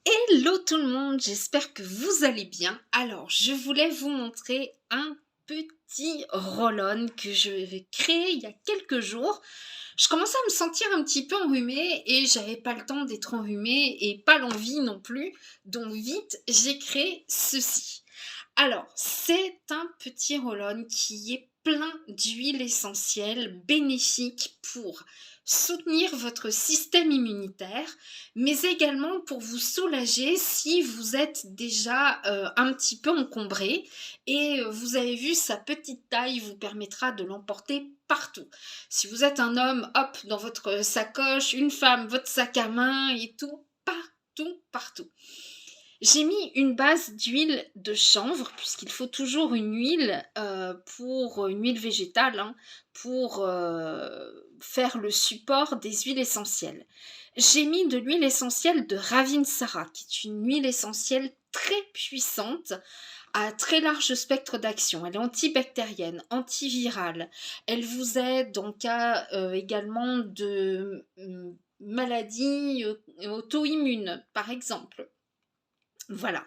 Hello tout le monde, j'espère que vous allez bien. Alors, je voulais vous montrer un petit roll-on que je vais créer il y a quelques jours. Je commençais à me sentir un petit peu enrhumée et j'avais pas le temps d'être enrhumée et pas l'envie non plus. Donc vite, j'ai créé ceci. Alors, c'est un petit roll-on qui est plein d'huile essentielle bénéfique pour soutenir votre système immunitaire, mais également pour vous soulager si vous êtes déjà un petit peu encombré. Et vous avez vu, sa petite taille vous permettra de l'emporter partout. Si vous êtes un homme, hop, dans votre sacoche, une femme, votre sac à main et tout, partout, partout. J'ai mis une base d'huile de chanvre, puisqu'il faut toujours une huile pour une huile végétale, hein, pour faire le support des huiles essentielles. J'ai mis de l'huile essentielle de Ravinsara, qui est une huile essentielle très puissante, à très large spectre d'action. Elle est antibactérienne, antivirale. Elle vous aide en cas également de maladies auto-immunes, par exemple. Voilà.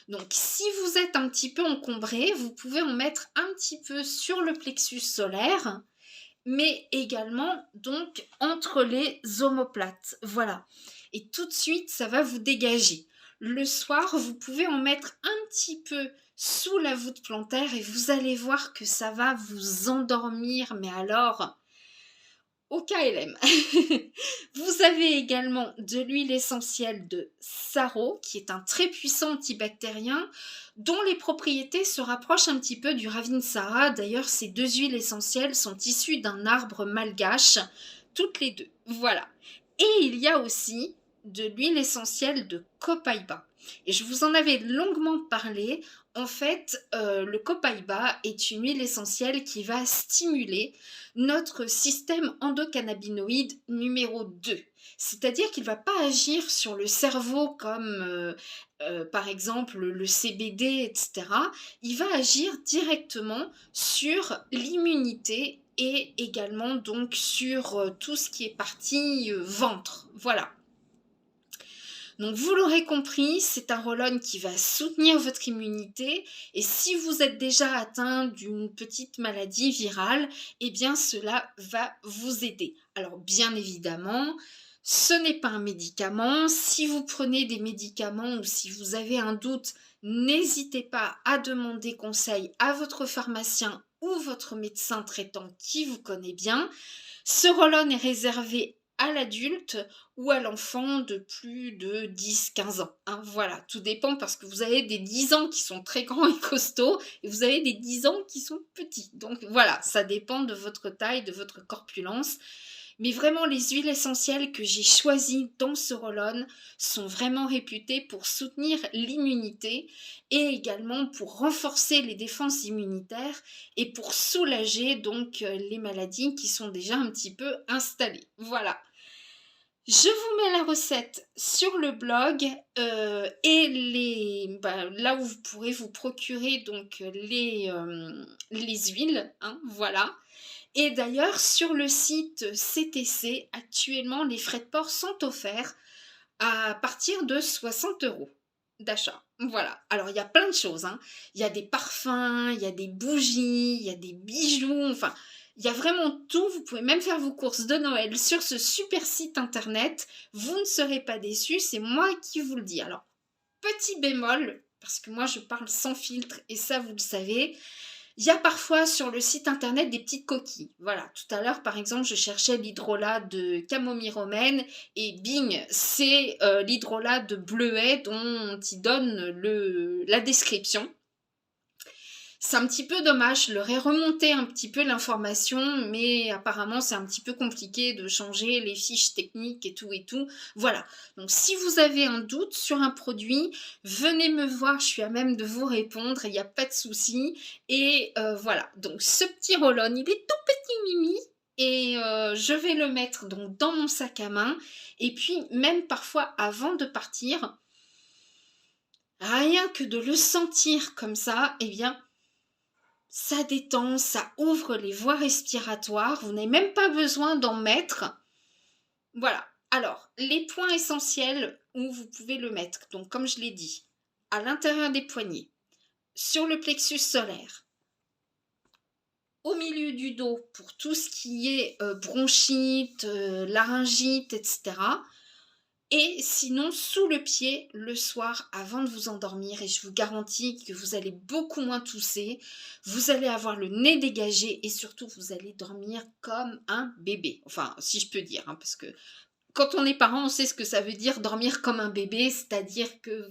Donc, si vous êtes un petit peu encombré, vous pouvez en mettre un petit peu sur le plexus solaire, mais également donc entre les omoplates. Voilà. Et tout de suite, ça va vous dégager. Le soir, vous pouvez en mettre un petit peu sous la voûte plantaire et vous allez voir que ça va vous endormir, mais alors au KLM. Vous avez également de l'huile essentielle de Saro, qui est un très puissant antibactérien, dont les propriétés se rapprochent un petit peu du Ravinsara. D'ailleurs, ces deux huiles essentielles sont issues d'un arbre malgache, toutes les deux. Voilà. Et il y a aussi de l'huile essentielle de Copaiba. Et je vous en avais longuement parlé. En fait, le Copaiba est une huile essentielle qui va stimuler notre système endocannabinoïde numéro 2. C'est-à-dire qu'il ne va pas agir sur le cerveau comme par exemple le CBD, etc. Il va agir directement sur l'immunité et également donc sur tout ce qui est partie ventre. Voilà. Donc vous l'aurez compris, c'est un roll-on qui va soutenir votre immunité et si vous êtes déjà atteint d'une petite maladie virale, eh bien cela va vous aider. Alors bien évidemment, ce n'est pas un médicament. Si vous prenez des médicaments ou si vous avez un doute, n'hésitez pas à demander conseil à votre pharmacien ou votre médecin traitant qui vous connaît bien. Ce roll-on est réservé à l'adulte ou à l'enfant de plus de 10-15 ans. Hein, voilà, tout dépend parce que vous avez des 10 ans qui sont très grands et costauds et vous avez des 10 ans qui sont petits. Donc voilà, ça dépend de votre taille, de votre corpulence. Mais vraiment, les huiles essentielles que j'ai choisies dans ce roll-on sont vraiment réputées pour soutenir l'immunité et également pour renforcer les défenses immunitaires et pour soulager donc les maladies qui sont déjà un petit peu installées. Voilà. Je vous mets la recette sur le blog et là où vous pourrez vous procurer donc les huiles, hein, voilà. Et d'ailleurs, sur le site CTC, actuellement, les frais de port sont offerts à partir de 60 € d'achat. Voilà. Alors, il y a plein de choses, hein. Il y a des parfums, il y a des bougies, il y a des bijoux, enfin, il y a vraiment tout. Vous pouvez même faire vos courses de Noël sur ce super site internet. Vous ne serez pas déçus, c'est moi qui vous le dis. Alors, petit bémol, parce que moi je parle sans filtre et ça vous le savez, il y a parfois sur le site internet des petites coquilles. Voilà, tout à l'heure par exemple je cherchais l'hydrolat de camomille romaine et bing, c'est l'hydrolat de bleuet dont il donne la description. C'est un petit peu dommage, je leur ai remonté un petit peu l'information, mais apparemment c'est un petit peu compliqué de changer les fiches techniques et tout et tout. Voilà, donc si vous avez un doute sur un produit, venez me voir, je suis à même de vous répondre, il n'y a pas de souci. Et voilà, donc ce petit roll-on, il est tout petit mimi, et je vais le mettre donc dans mon sac à main, et puis même parfois avant de partir, rien que de le sentir comme ça, eh bien ça détend, ça ouvre les voies respiratoires, vous n'avez même pas besoin d'en mettre. Voilà, Alors, les points essentiels où vous pouvez le mettre, donc comme je l'ai dit, à l'intérieur des poignets, sur le plexus solaire, au milieu du dos pour tout ce qui est bronchite, laryngite, etc. Et sinon, sous le pied, le soir, avant de vous endormir, et je vous garantis que vous allez beaucoup moins tousser, vous allez avoir le nez dégagé et surtout, vous allez dormir comme un bébé. Enfin, si je peux dire, hein, parce que quand on est parent, on sait ce que ça veut dire dormir comme un bébé, c'est-à-dire que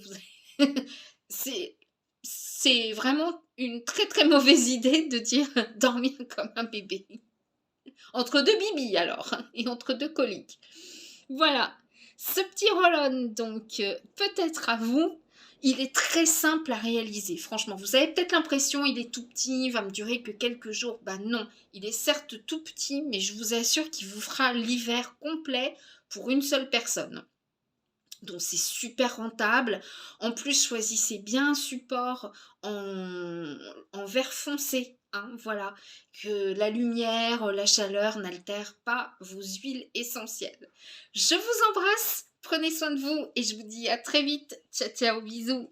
c'est c'est vraiment une très très mauvaise idée de dire dormir comme un bébé. Entre deux bibis alors, et entre deux coliques. Voilà, ce petit roll-on, donc peut-être à vous, il est très simple à réaliser. Franchement, vous avez peut-être l'impression il est tout petit, il va me durer que quelques jours. Ben non, il est certes tout petit, mais je vous assure qu'il vous fera l'hiver complet pour une seule personne. Donc c'est super rentable. En plus, choisissez bien un support en verre foncé. Hein, voilà, que la lumière, la chaleur n'altèrent pas vos huiles essentielles. Je vous embrasse, prenez soin de vous et je vous dis à très vite. Ciao, ciao, bisous.